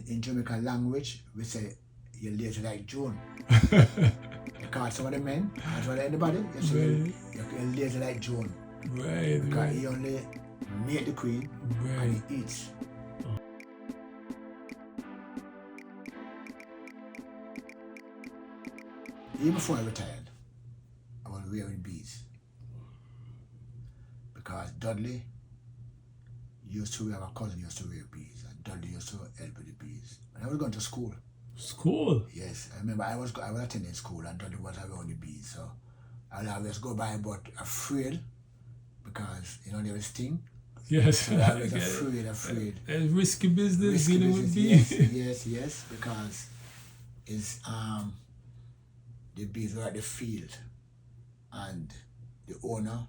in Jamaican language, we say you're lazy like June. Because some of the men, as well as anybody, you say you're lazy like June. Right. Because he only made the queen and he eats. Even before I retired, I was rearing bees. Because Dudley used to have a cousin used to rear bees, and Dudley used to help with the bees. And I was going to school. School? Yes, I remember I was attending school, and Dudley was around the bees, so I'll always go by, but afraid, because there was sting. Yes. So I was afraid. Risky business dealing with bees. Yes, because it's the bees were at the field, and the owner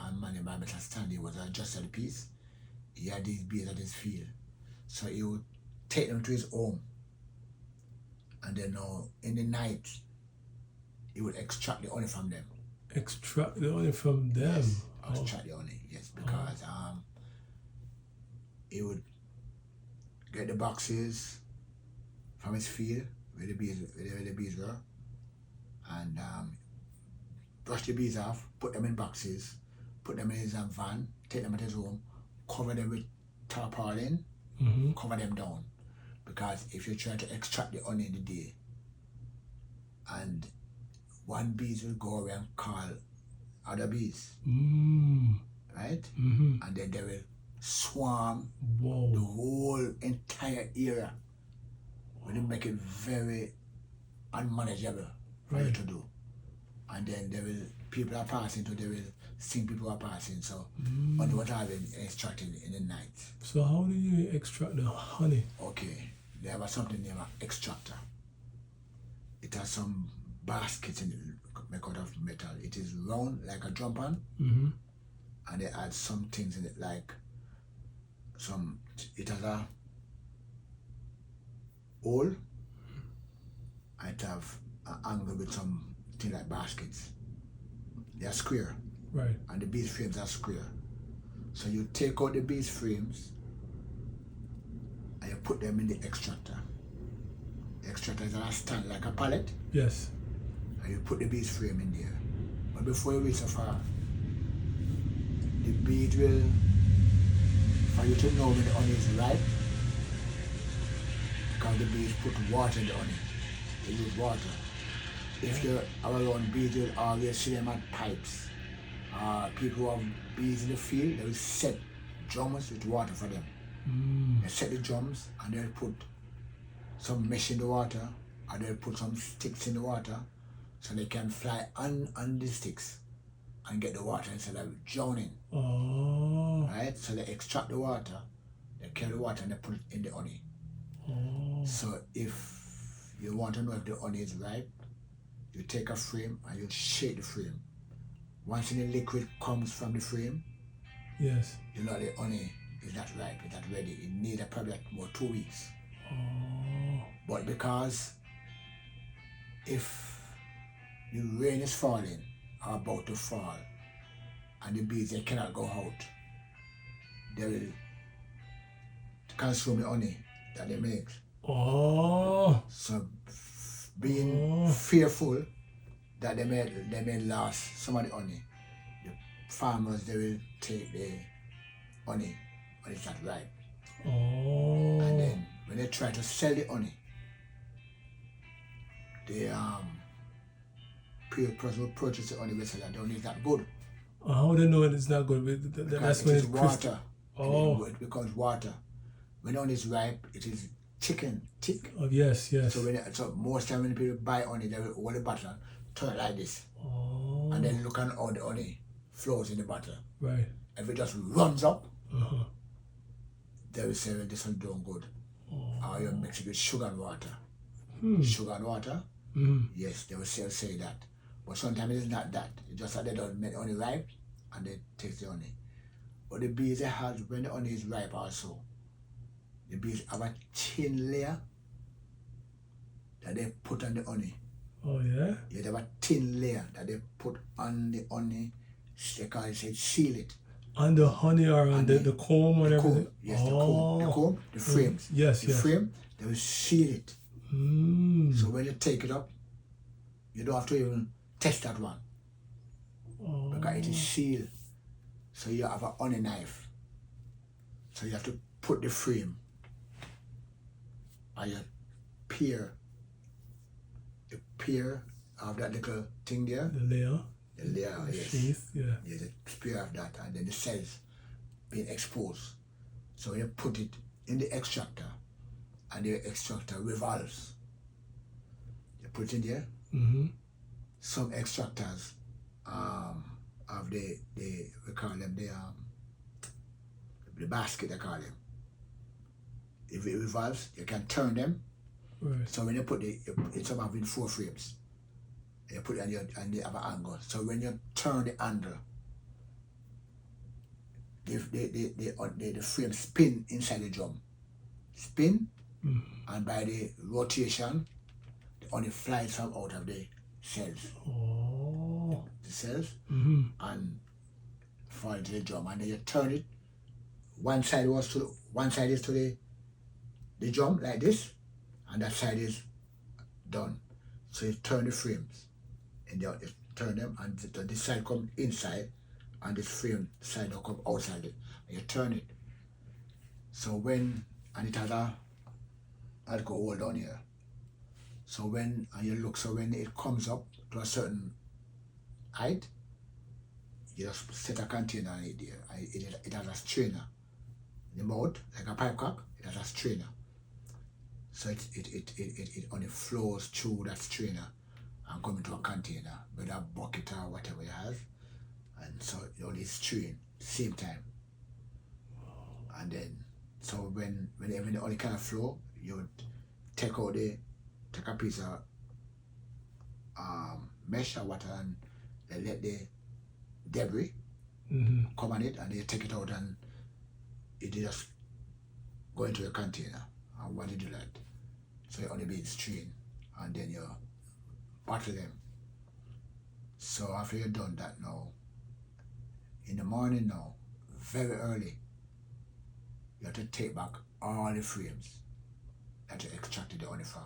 and man by Mr. Stanley was just at the piece. He had these bees at his field, so he would take them to his home, and then in the night he would extract the honey from them. Extract the honey from them? Yes, extract the honey, yes, because he would get the boxes from his field where the bees were, and brush the bees off, put them in boxes, put them in his van, take them at his home, cover them with tarpaulin, cover them down. Because if you try to extract the honey in the day, and one bees will go away and call other bees, right? And then they will swarm the whole entire area. Will make it very unmanageable for you to do. And then people are passing, so they will sing people are passing, so honey was having extracted in the night. So how do you extract the honey? Okay, they have something named an extractor. It has some baskets in it, made out of metal. It is round like a drum pan, and they add some things in it, like it has a hole, and it have an angle with some thing like baskets. They are square, right? And the bees frames are square. So you take out the bees frames and you put them in the extractor. The extractor is on a stand like a pallet. Yes. And you put the bees frame in there. But before you reach so far, the bees will, for you to know when the honey is ripe, because the bees put water in the honey. They use water. If you're around bees, you'll always see them at pipes. People who have bees in the field, they will set drums with water for them. They set the drums and they'll put some mesh in the water, or they'll put some sticks in the water, so they can fly on the sticks and get the water instead of drowning. Right? So they extract the water, they carry the water and they put it in the honey. So if you want to know if the honey is ripe, you take a frame and you shake the frame. Once the liquid comes from the frame, yes, you know the honey is not ripe, it's not ready. It needs probably about 2 weeks. But because if the rain is falling or about to fall, and the bees they cannot go out, they will consume the honey that they make. So being fearful that they may lose some of the honey, the farmers they will take the honey when it's not ripe. And then when they try to sell the honey, the person who purchase the honey will say that the honey is not good. How do they know it's not good? That's when it's water. It becomes water. When the honey is ripe, it is thick. Yes. So most time when people buy honey, they will hold the bottle, turn it like this, and then look at how the honey flows in the bottle. Right. If it just runs up, they will say, well, this one doing good. Or you mix it with sugar and water. Sugar and water? Yes, they will say that. But sometimes it's not that. It's just that they don't make honey ripe and they taste the honey. But the bees, when the honey is ripe also, the bees have a thin layer that they put on the honey. Yeah, they have a thin layer that they put on the honey. They call it, seal it. On the honey or on the comb or everything? Yes, the comb, the frames. Yes, the frame, They will seal it. Mm. So when you take it up, you don't have to even test that one. Oh. Because it is sealed. So you have a honey knife. So you have to put the frame and you peer of that little thing there. The layer. The layer, The yes. sheath, yeah. Yeah, the spear of that, and then the cells being exposed. So you put it in the extractor, and the extractor revolves. You put it in there. Mm-hmm. Some extractors have the we call them the basket, they call them. If it revolves, you can turn them. Right. So when you put it's about having 4 frames. You put it and they have an angle. So when you turn the handle, the frame spin inside the drum. Spin, and by the rotation, the honey flies from out of the cells. Oh. The cells, and fall into the drum. And then you turn it. One side is to the drum like this, and that side is done. So you turn the frames, and you turn them, and this side comes inside, and this frame side will come outside it. And you turn it. So and it has a alcohol hole down here. So when it comes up to a certain height, you just set a container on it there. It has a strainer. The mouth, like a pipe cock, it has a strainer. So it only flows through that strainer and come into a container with a bucket or whatever it has. And so it only strain same time. And then so when the only kind of flow, you would take a piece of mesh or water and let the debris come on it, and you take it out and it just go into a container. And when you do that, so you only be strain, and then you bottle them. So after you've done that now, in the morning now, very early, you have to take back all the frames that you extracted the honey from.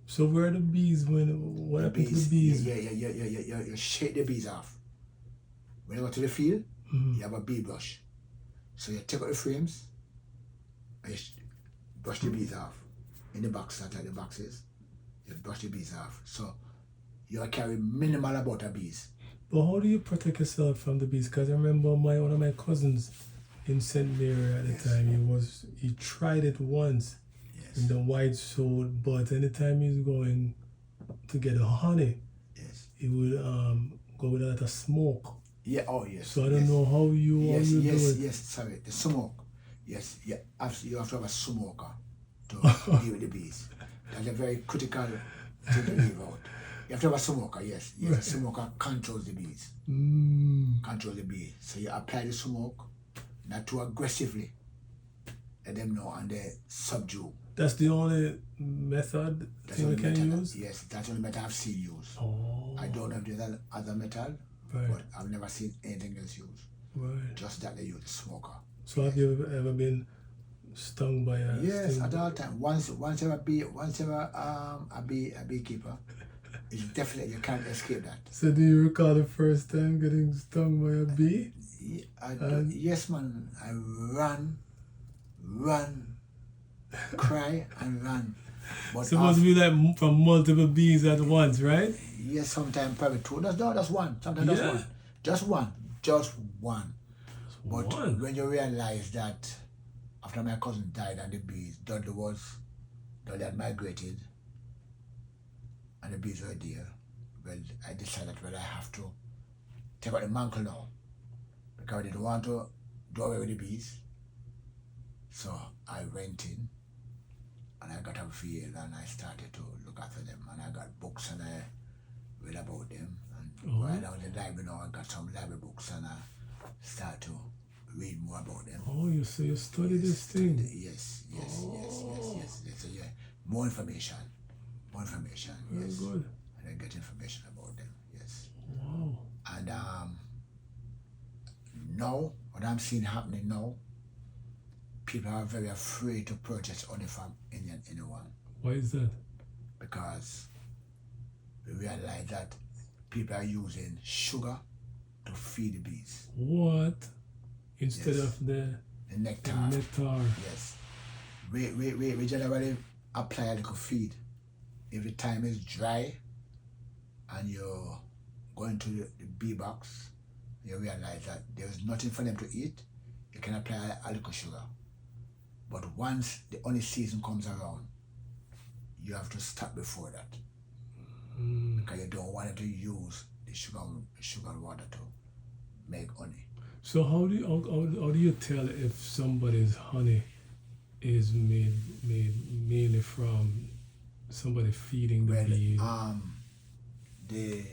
So where are the bees what happened to the bees? You shake the bees off. When you go to the field, you have a bee brush. So you take out the frames and you brush the bees off. In the box, that are the boxes, you brush the bees off. So you carry minimal amount of bees. But how do you protect yourself from the bees? Because I remember one of my cousins in St. Mary at the time, he tried it once in the white sold, but anytime he's going to get the honey, he would go with a lot of smoke. Yeah, oh yes. So I don't know how you do it. Yes, sorry, the smoke. Yes, you have to have a smoker to deal with the bees. That's a very critical thing to leave out. You have to have a smoker, yes. Right. The smoker controls the bees. Controls the bees. So you apply the smoke, not too aggressively. Let them know, and they subdue. That's the only method you can use? Yes, that's the only method I've seen used. Oh. I don't know if there's other method, but I've never seen anything else used. Right. Just that they use the smoker. So have you ever been stung by a Yes, at all time. Once ever a beekeeper, it's definitely you can't escape that. So do you recall the first time getting stung by a bee? Yes, man. I run, cry and run. But supposed to be like from multiple bees at once, right? Yes, sometimes probably 2. That's one. Sometimes that's one. Just one. But when you realize that after my cousin died and the bees, Dudley had migrated and the bees were there, well, I decided I have to take out the mantle now because I didn't want to do away with the bees. So I went in and I got a veil and I started to look after them, and I got books and I read about them, and while I was in the library now I got some library books and I started to read more about them. Oh, so you study this thing? Yes. So yeah, more information, Very yes. Good. And I get information about them, yes. Wow. And now, what I'm seeing happening now, people are very afraid to purchase honey from anyone. Why is that? Because we realize that people are using sugar to feed the bees. What? Instead Yes. of the nectar. nectar. Yes. We generally apply a little feed. If the time is dry and you're going to the bee box, you realize that there's nothing for them to eat, you can apply a little sugar. But once the honey season comes around, you have to stop before that. Because you don't want them to use the sugar and water to make honey. So how do you tell if somebody's honey is made mainly from somebody feeding the bees?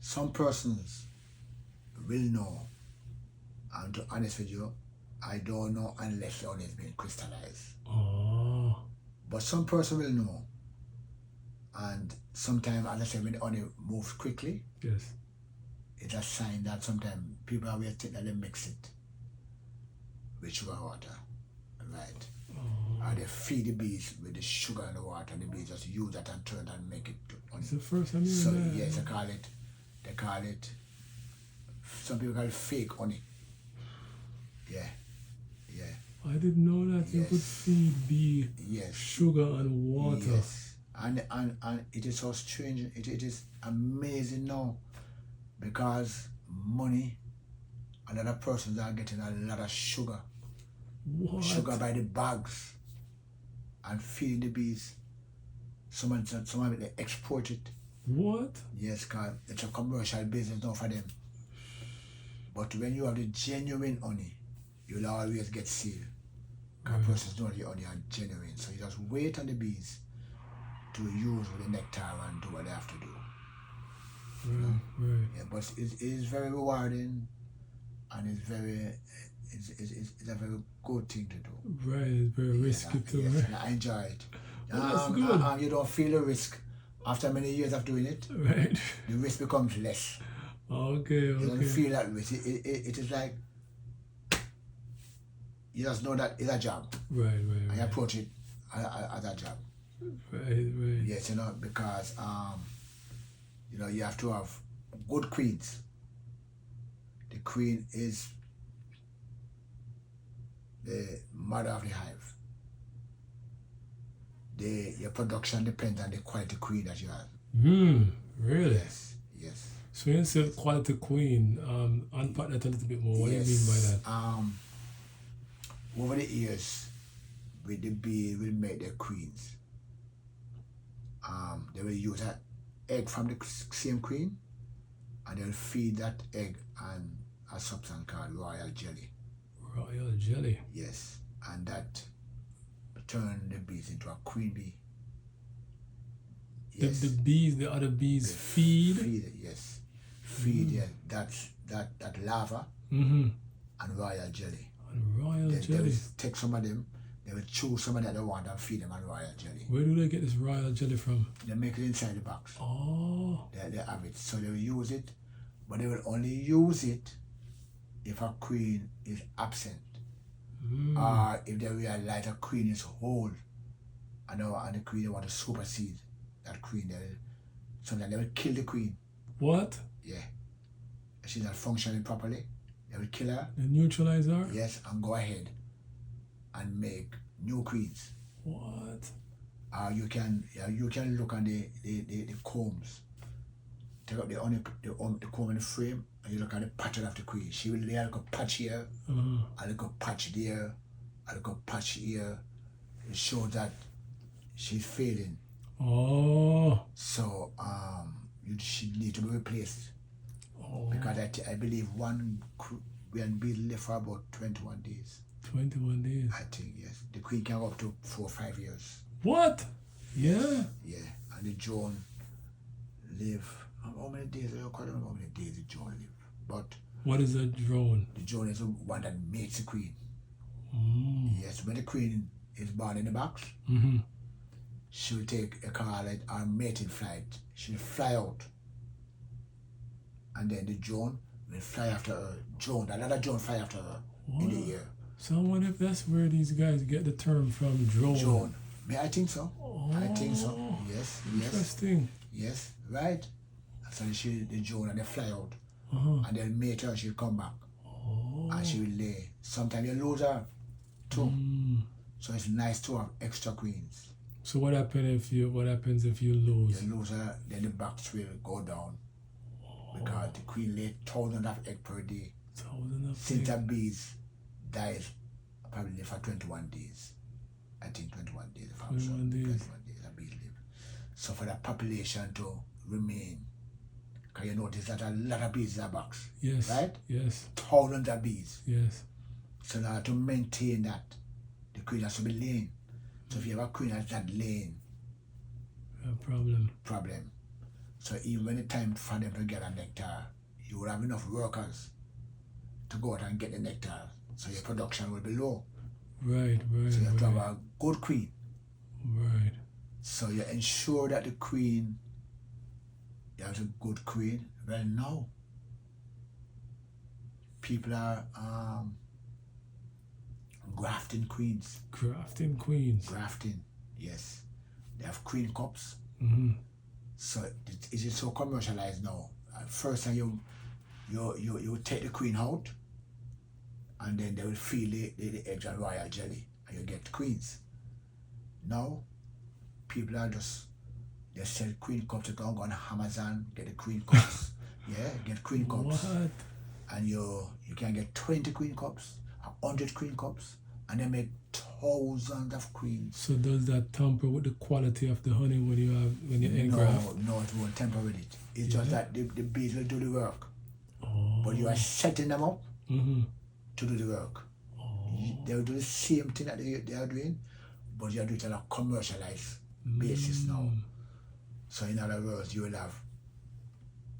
Some persons will know, and to be honest with you, I don't know unless the honey has been crystallized. Oh. But some person will know, and sometimes, as I said, when the honey moves quickly, yes, it's a sign that sometimes people are waiting that they mix it with sugar and water, right? Oh. Or they feed the bees with the sugar and the water, and the bees just use that and turn and make it honey. It's the first time So hearing that. yes, they call it, some people call it fake honey. Yeah. I didn't know that you could feed bee sugar and water. Yes. And it is so strange, it is amazing now, because money and other persons are getting a lot of sugar. What? Sugar by the bags and feeding the bees. Some of it they export it. What? Yes, because it's a commercial business now for them. But when you have the genuine honey, you'll always get sealed. Because persons know the honey are genuine. So you just wait on the bees to use the nectar and do what they have to do. Right. Yeah, but it is very rewarding, and it's a very good thing to do. Right, it's very risky too, yes, right? and I enjoy it. That's good. You don't feel the risk after many years of doing it. Right. The risk becomes less. Okay. You don't feel that risk. It is like you just know that it's a job. Right. And you approach it as a job. Right. Yes, because you have to have good queens. The queen is the mother of the hive. Your production depends on the quality queen that you have. Really? Yes. So when you say quality queen, unpack that a little bit more. What do you mean by that? Over the years, with the bee will make their queens. They will use that egg from the same queen, and they'll feed that egg and a substance called royal jelly. Royal jelly? Yes, and that turn the bees into a queen bee. Yes. The other bees feed? Feed it, yes. Feed that lava and royal jelly. Jelly? They will take some of them, they will choose some of that they want and feed them on royal jelly. Where do they get this royal jelly from? They make it inside the box. Oh. They have it. So they will use it, but they will only use it if a queen is absent. Or if they realize a queen is whole and the queen they want to supersede that queen. Sometimes they will kill the queen. What? Yeah. If she's not functioning properly, they will kill her. They neutralize her? Yes, and go ahead and make new queens. What? You can look on the combs. Take out the comb in the frame, and you look at the pattern of the queen. She will lay a little patch here, a little patch there, a little patch here. It shows that she's failing. Oh. So she need to be replaced. Oh. Because I believe one bee live for about 21 days. 21 days? I think, yes. The queen can go up to 4 or 5 years. What? Yeah? Yeah. And the drone live, how many days? I don't remember how many days the drone live. But what is a drone? The drone is the one that mates the queen. Yes, when the queen is born in the box, she'll take a call it our mating flight. She'll fly out. And then the drone will fly after her. Another drone fly after her in the air. So I wonder if that's where these guys get the term from, drone. I think so. I think so. Yes. Interesting. Yes. Right. So the drone and they fly out. And then later she'll come back. And she will lay. Sometimes you lose her too. So it's nice to have extra queens. So what happens if you lose? You lose her, then the box will go down. Because the queen lay thousands of eggs per day. Since the bees dies probably for 21 days. I think 21 days. 21 days. 21 days the bees live. So for the population to remain, because you notice that a lot of bees in a box. Yes. Right? Yes. Thousands of bees. Yes. So now to maintain that, the queen has to be laying. So if you have a queen that's not laying, problem. So even when it's time for them to get a nectar, you will have enough workers to go out and get the nectar. So your production will be low. Right. So you have to have a good queen. Right. So you ensure that the queen, you have a good queen. Well, now people are grafting queens. Grafting, yes. They have queen cups. So it is so commercialized now. First time you take the queen out, and then they will fill the eggs and royal jelly, and you get queens. Now people are they sell queen cups. You can go on Amazon, get the queen cups. Get queen cups. What? And you can get 20 queen cups, 100 queen cups, and they make thousands of queens. So does that tamper with the quality of the honey when you engraft? No, it won't tamper with it. It's just that the bees will do the work. But you are setting them up to do the work. They will do the same thing that they are doing, but you are doing it on a commercialized basis now. So in other words, you will have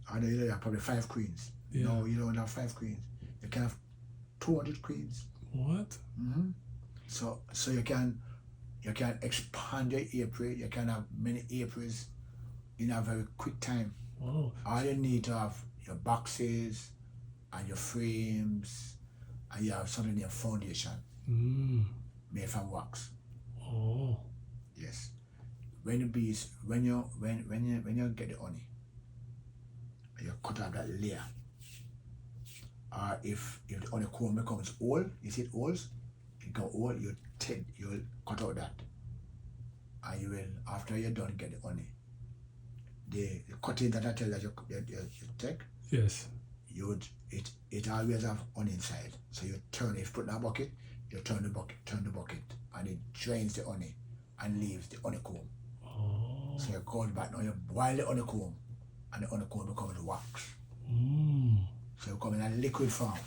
probably 5 queens. Yeah. No, you don't have 5 queens. You can have 200 queens. What? So you can expand your apiary. You can have many apiaries in a very quick time. Wow. All you need to have your boxes and your frames, and you have something in your foundation made from wax. Oh. Yes. When the bees, when you get the honey, you cut out that layer. Or if the honeycomb becomes old, you see it old, you'll cut out that. And you will, after you're done, get the honey. The cutting that I tell that you take, yes, it always have honey inside. So you turn, if you put in a bucket, you turn the bucket, and it drains the honey and leaves the honeycomb. Oh. So you go back now, you boil the honeycomb, and the honeycomb becomes wax. So you come in a liquid form.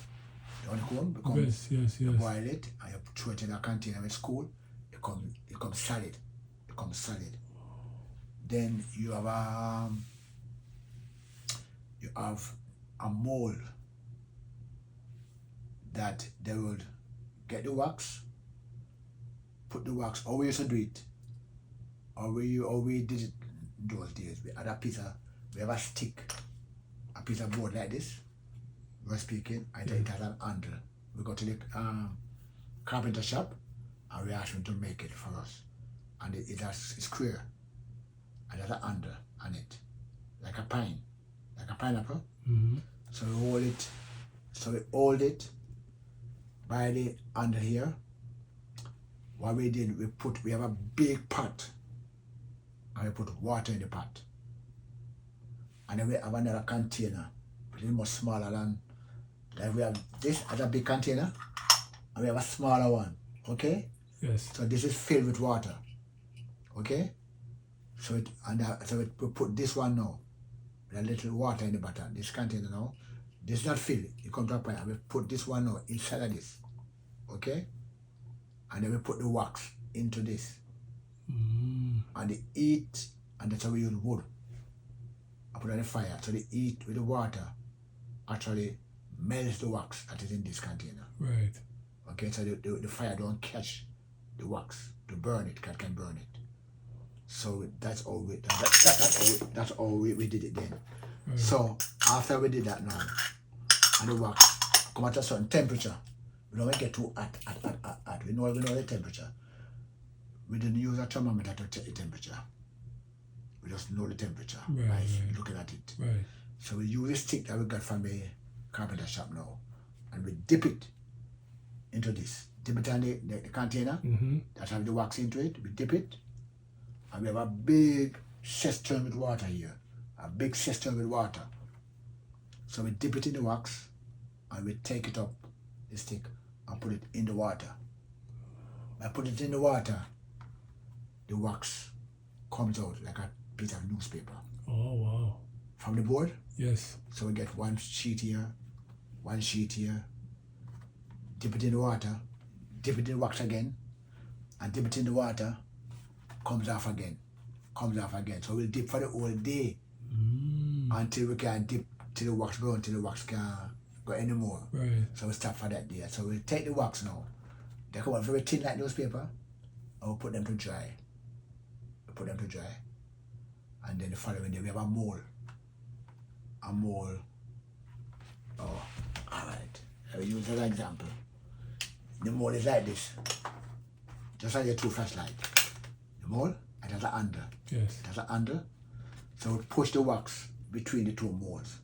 The honeycomb becomes, you boil it, and you throw it in a container with school, it comes solid. Then you have a mold that they would get the wax, put the wax, how we used to do it, or we did it those days. We have a stick, a piece of board like this, we're speaking, and it has an handle. We go to the carpenter shop and we ask him to make it for us. And it's square, and there's a handle on it, like a pineapple. So we hold it by the handle here. What we did, we have a big pot, and we put water in the pot. And then we have another container, a little more smaller than, like we have this as a big container, and we have a smaller one, okay? Yes. So this is filled with water, okay? So we put this one now, with a little water in the bottom, this container now. This is not filled, it comes to a point, and we put this one now inside of this, okay? And then we put the wax into this. And the heat, and that's how we use wood. I put on the fire, so the heat with the water actually melts the wax that is in this container. Right. Okay, so the fire don't catch the wax to burn it, can burn it. So that's all we did it then. Right. So after we did that now, and the wax come at a certain temperature, we don't get too hot. We know the temperature. we didn't use a thermometer to check the temperature. We just know the temperature Right. looking at it. Right. So we use a stick that we got from the carpenter shop now, and we dip it into this. Dip it on the container that have the wax into it. We dip it, and we have a big cistern with water here. A big cistern with water. So we dip it in the wax, and we take it up, the stick, and put it in the water. By putting it in the water, the wax comes out like a piece of newspaper. Oh, wow. From the board? Yes. So we get one sheet here, dip it in the water, dip it in the wax again, and dip it in the water, comes off again. So we'll dip for the whole day until we can dip till the wax go, until the wax can't go anymore. Right. So we stop for that day. So we'll take the wax now. They come out very thin like newspaper, and we'll put them to dry. And then the following day we have a mold. Oh, alright. I will use as an example. The mold is like this. Just like your two flashlight. The mold, it has a handle. Yes. It has a handle. So we push the wax between the two molds.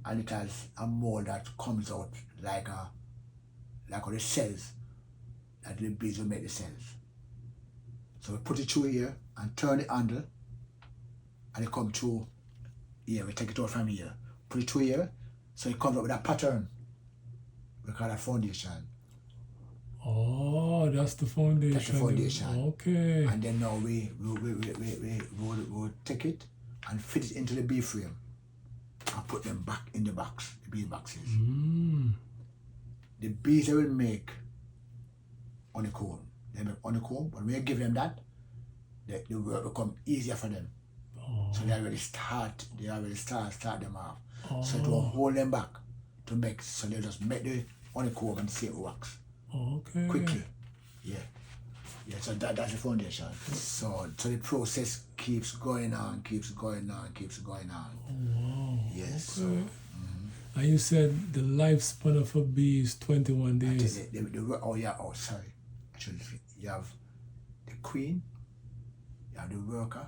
And it has a mold that comes out like the cells that the bees will make the cells. So we put it through here and turn the handle, and it comes through here. We take it out from here, put it through here, so it comes up with a pattern. We call that foundation. Oh, that's the foundation. That's the foundation. Okay. And then now we take it and fit it into the bee frame and put them back in the box, the bee boxes. The bees they will make honeycomb. They make honeycomb. When we give them that, the work will become easier for them. So they already start them off. So it will hold them back to make, so they just make the honeycomb and the same wax. Okay. Quickly. Yeah, so that's the foundation. So the process keeps going on. Oh, wow. Yes. Okay. And you said the lifespan of a bee is 21 days. Sorry. Actually, you have the queen, you have the worker,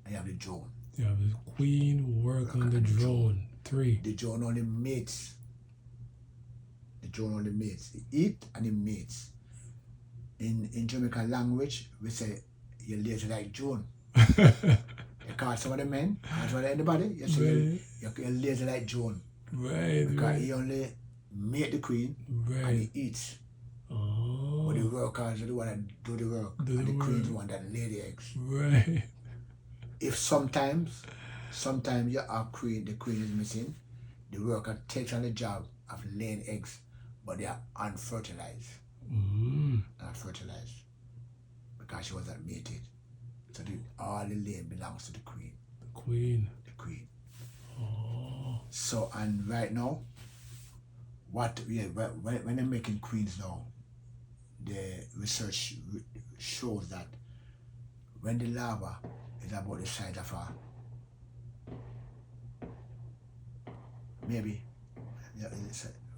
and you have the drone. You have the queen, worker, and the drone. 3. The drone only mates. He eat and he mates. In Jamaican language, we say you're lazy like June. You call some of the men, call some of anybody, you say you're lazy like June. Right. Because he only mate the queen and he eats. Oh. But the workers are the one that do the work. And the queen's the one that lay the eggs. Right. If sometimes you have queen, the queen is missing, the worker takes on the job of laying eggs, but they are unfertilized. Not fertilized. Because she wasn't mated. So all the laying belongs to the queen. The queen. Oh. So, and right now, when they're making queens now, the research shows that when the larva is about the size of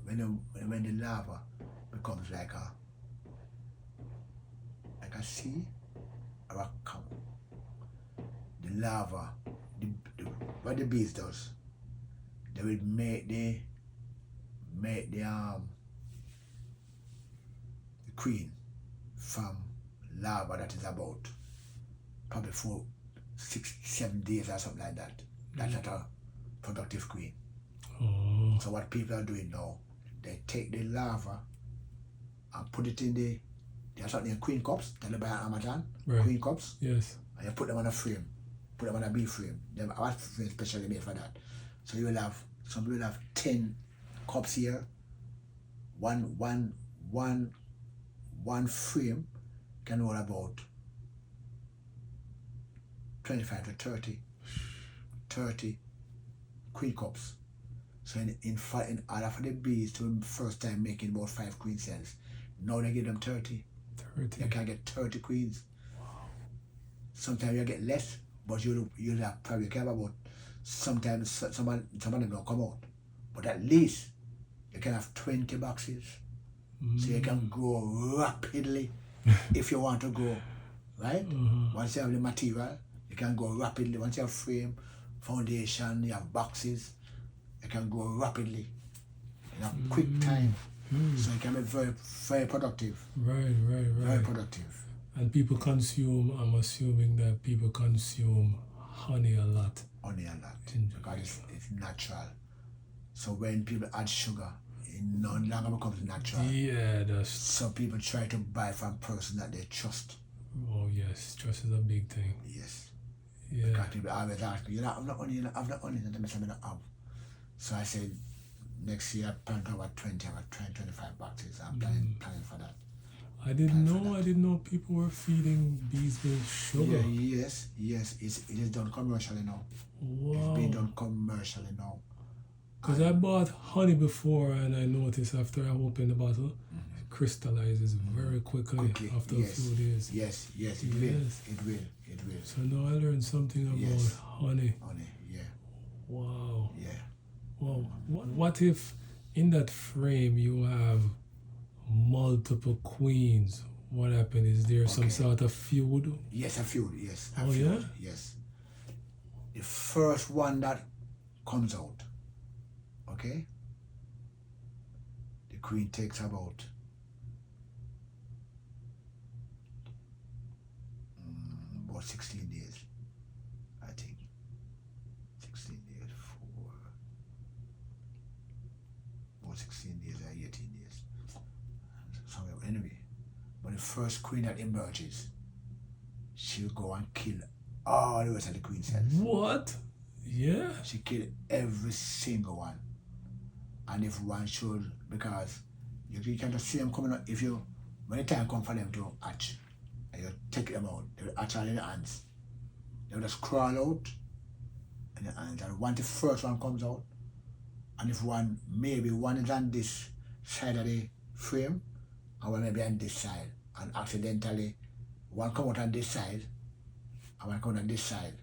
when the larva becomes like a sea or a cow, the larva, what the bees does, they will make the queen from larva that is about probably 4, 6, 7 days or something like that. That's not a productive queen. Oh. So what people are doing now, they take the larva and put it in there's something queen cups that they buy on Amazon. Right. Queen cups. Yes. And you put them on a frame, put them on a bee frame. Them our frame specially made for that. So you will have, some people have 10 cups here. One frame can hold about 25 to 30 queen cups. So in order for the bees to first time making about 5 queen cells, now they give them 30. You can get 30 queens. Wow. Sometimes you get less, but you'll have probably care about, sometimes some of them don't come out. But at least you can have 20 boxes. So you can grow rapidly if you want to grow right? Once you have the material, you can go rapidly. Once you have frame, foundation, you have boxes, you can go rapidly in a quick time. So it can be very, very productive. Right. Very productive. And people consume, I'm assuming that people consume honey a lot. Honey a lot. Because it's natural. So when people add sugar, it no longer becomes natural. Yeah, that's... So people try to buy from person that they trust. Oh yes, trust is a big thing. Yes. Yeah. Because people always ask me, you don't have no honey, you don't have no honey, and I say, I don't have. So I said, next year I plan to have 25 boxes. I'm planning for that. I didn't know people were feeding bees with sugar. Yeah, yes. It is done commercially now. Wow. It's being done commercially now. Because I bought honey before and I noticed after I opened the bottle, it crystallizes very quickly after a few days. Yes, it will. So now I learned something about honey. Honey, yeah. Wow. Yeah. Wow. What if in that frame you have multiple queens? What happened? Is there some sort of feud? Yes, a feud, yes. Yeah? Yes. The first one that comes out, okay? The queen takes about about 16 days, I think. 16 days about 16 days or 18 days. So anyway, but the first queen that emerges, she'll go and kill all the rest of the queen cells. What? Yeah. She killed every single one. And if one should, because you can just see them coming out, when the time comes for them to hatch, and you take them out, they will hatch all in the ants. They will just crawl out in the ants. And once the first one comes out, and if maybe one is on this side of the frame, and one may be on this side, and accidentally one come out on this side, and one come out on this side.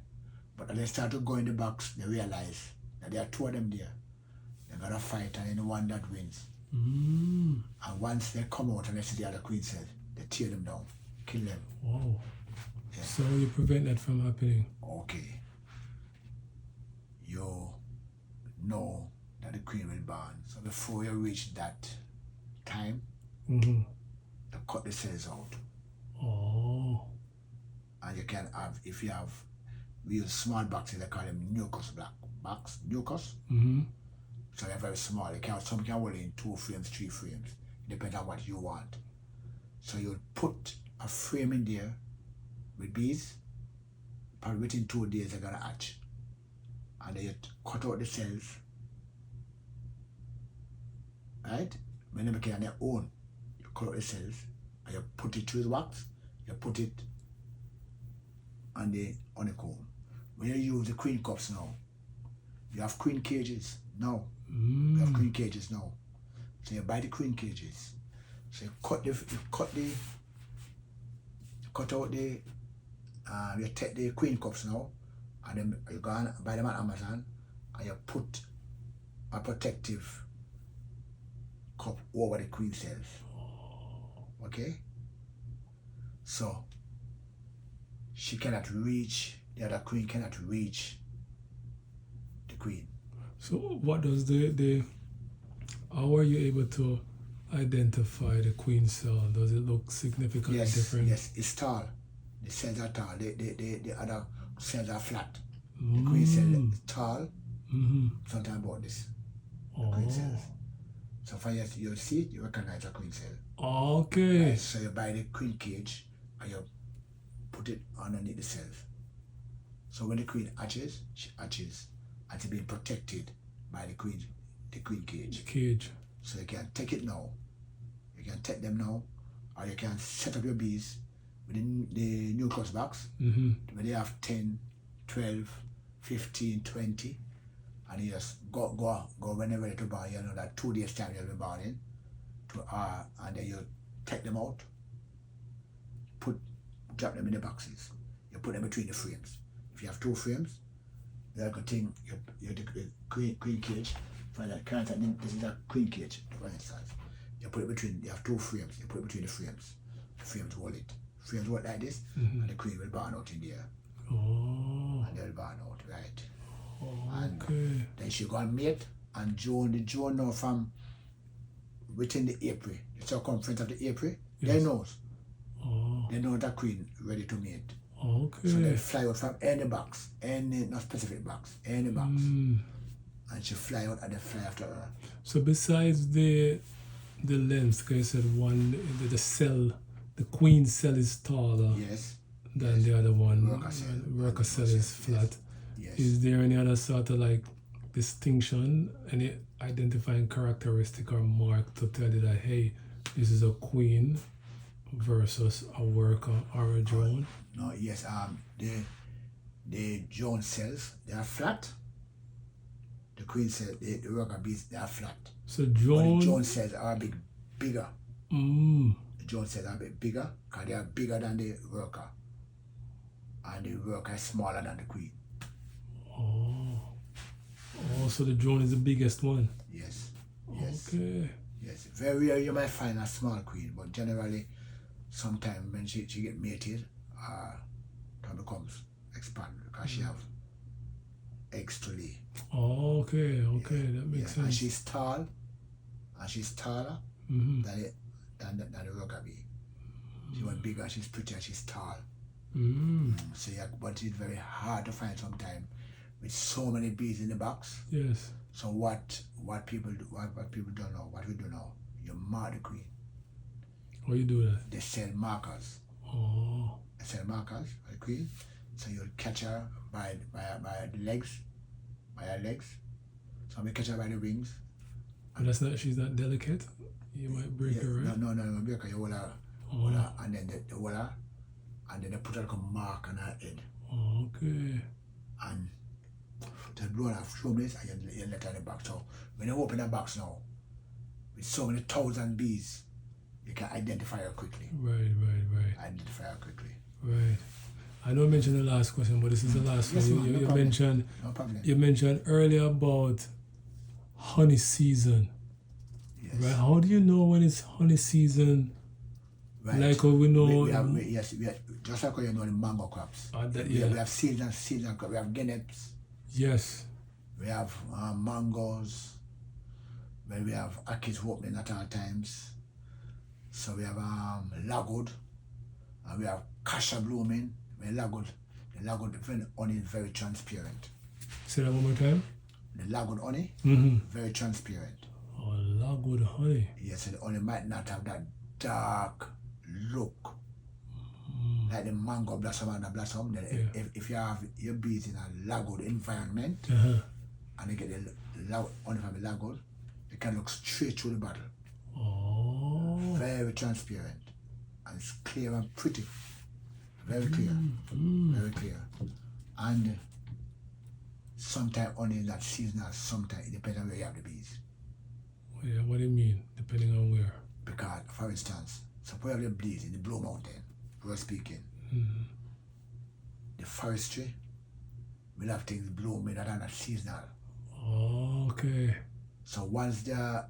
But as they start to go in the box, they realize that there are two of them there. They got a fight, and the one that wins. And once they come out and they see the other queen cells, they tear them down, kill them. Wow. Yeah. So you prevent that from happening? Okay. You know that the queen will born. So before you reach that time, they cut the cells out. Oh. And you can have, if you have real small boxes, they call them nucleus box. So they're very small. Some can hold in 2 frames, 3 frames. It depends on what you want. So you'll put a frame in there with bees. Probably within 2 days they're gonna hatch. And then you cut out the cells. Right? When they make it on their own, you cut out the cells and you put it through the wax, you put it on the honeycomb. When you use the queen cups now, you have queen cages now. You have queen cages now. So you buy the queen cages. So you cut out the you take the queen cups now, and then you go and buy them at Amazon, and you put a protective cup over the queen cells. Okay? So she cannot reach, the other queen cannot reach the queen. So what does how are you able to identify the queen cell? Does it look significantly different? Yes, it's tall. The cells are tall. The other cells are flat. The queen cell is tall. Sometimes about this. Queen cells. So for you see it, you recognize a queen cell. Okay. Right? So you buy the queen cage and you put it underneath the cells. So when the queen hatches, she hatches and she's being protected by the queen cage. So you can take it now. You can take them now, or you can set up your bees within the nucleus box. When they have 10, 12, 15, 20, and you just go when they're ready to born. You know that 2 days time you'll be born and then you take them out, drop them in the boxes. You put them between the frames. If you have 2 frames, the other thing, you take the queen cage, find that current, and this is a queen cage, the right size. You put it between, you have 2 frames, you put it between the frames. The frames hold it. frames work like this, and the queen will burn out in there. Oh. And they'll burn out, right? Okay. And then she go and mate, and the drone know from within the apiary, the circumference of the apiary, Yes. they knows. Oh. They know that queen ready to mate. Okay. So they fly out from any box, any not specific box, any box. And she fly out and they fly after her. So besides the length, because you said one, the cell, the queen cell is taller Yes. than the other one. Worker cell. Is flat. Yes. Is there any other sort of like distinction, any identifying characteristic or mark to tell you that, hey, this is a queen versus a worker or a drone? No, yes. The drone cells, they are flat. The queen cells, the worker bees, they are flat. So But drone. the drone cells are a bit bigger. Mm. The drone cells are a bit bigger because they are bigger than the worker. And the worker is smaller than the queen. Oh. Oh, so the drone is the biggest one. Yes. Yes. Okay. Yes. Very rare you might find a small queen, but generally, sometimes when she get mated, it becomes expand because she have eggs to lay. Oh, okay. That makes And sense. she's tall, and she's taller Mm-hmm. than the worker bee. She was bigger, she's prettier, she's tall. Mm. So yeah, but it's very hard to find sometimes with so many bees in the box. Yes. So what people do, what people don't know, what we do know, you mark the queen. How you do that? They sell markers. Oh. They sell markers for the queen. So you'll catch her by the legs, by her legs. So we catch her by the wings. But she's not delicate. You might break her, right? No, break her. You hold her, and then they hold her, and then they put like a mark on her head. Okay. And just blow her through this, and you let her in the box. So when you open the box now, with so many thousand bees, you can identify her quickly. Right. Identify her quickly. Right. I know I mentioned the last question, but this is the last Yes, one. You mentioned No problem. you mentioned earlier about honey season. Yes. Right? How do you know when it's honey season? Right. Like how we know. We have, just like how you know the mango crops. We have seasonal crops. We have genneps. Yes. We have mangoes. Well, we have orchids opening at all times. So we have lagwood. And we have cassia blooming. The lagwood honey is very transparent. Say that one more time. The lagwood honey, very transparent. Oh, lagwood honey. Yes, so the honey might not have that dark look like the mango blossom and the blossom. Then if you have your bees in a lagwood environment and you get the honey from the lagwood, it can look straight through the bottle. Oh. Very transparent. And it's clear and pretty. Very clear. Very clear. And sometimes honey is not seasonal, sometimes it depends on where you have the bees. Yeah, what do you mean? Depending on where? Because, for instance, suppose you have the bees in the Blue Mountain, we're speaking. The forestry will have things blooming that are not seasonal. Oh, okay. So once they're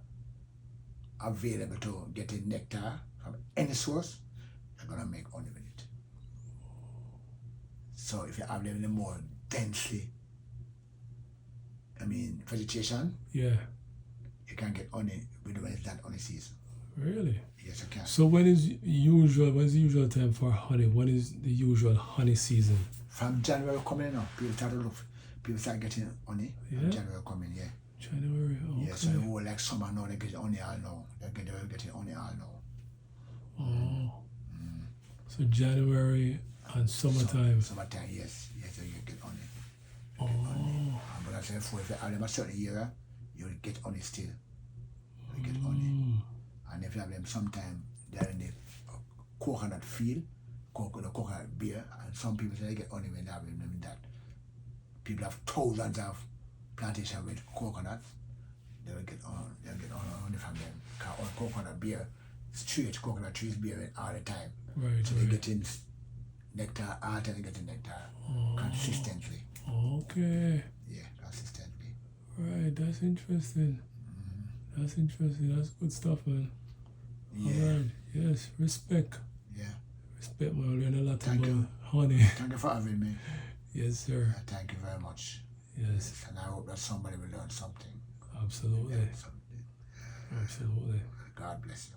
available to get a nectar from any source, they're going to make honey with it. So if you have them in a more densely, vegetation, Yeah. you can get honey when it's not honey season. Really? Yes, you can. So when's the usual time for honey? When is the usual honey season? From January coming up, people start getting honey. Yeah. From January coming, yeah. January, okay. Yeah, so the whole like summer now, they get honey all now. They're getting honey all now. Oh. So January and summertime. Summertime, yes. Yes, so you get honey. Oh. But I say, if you have them a certain year, you'll get honey still. You get honey. And if you have them sometime, they're in the coconut field, the coconut beer, and some people say they get honey when they have them in that. People have thousands of plantations with coconuts, they will get honey from them. Because coconut beer, straight coconut trees beer all the time. Right. So they're getting nectar, all the time they're getting nectar consistently. Okay. Yeah, consistently. Right, that's interesting. That's interesting. That's good stuff, man. Yeah. All right. Yes, respect. Yeah. Respect, man. I learn a lot Thank about you. honey. Thank you for having me. Yes, sir. Thank you very much. Yes. And I hope that somebody will learn something. Absolutely. Learn something. Absolutely. God bless you.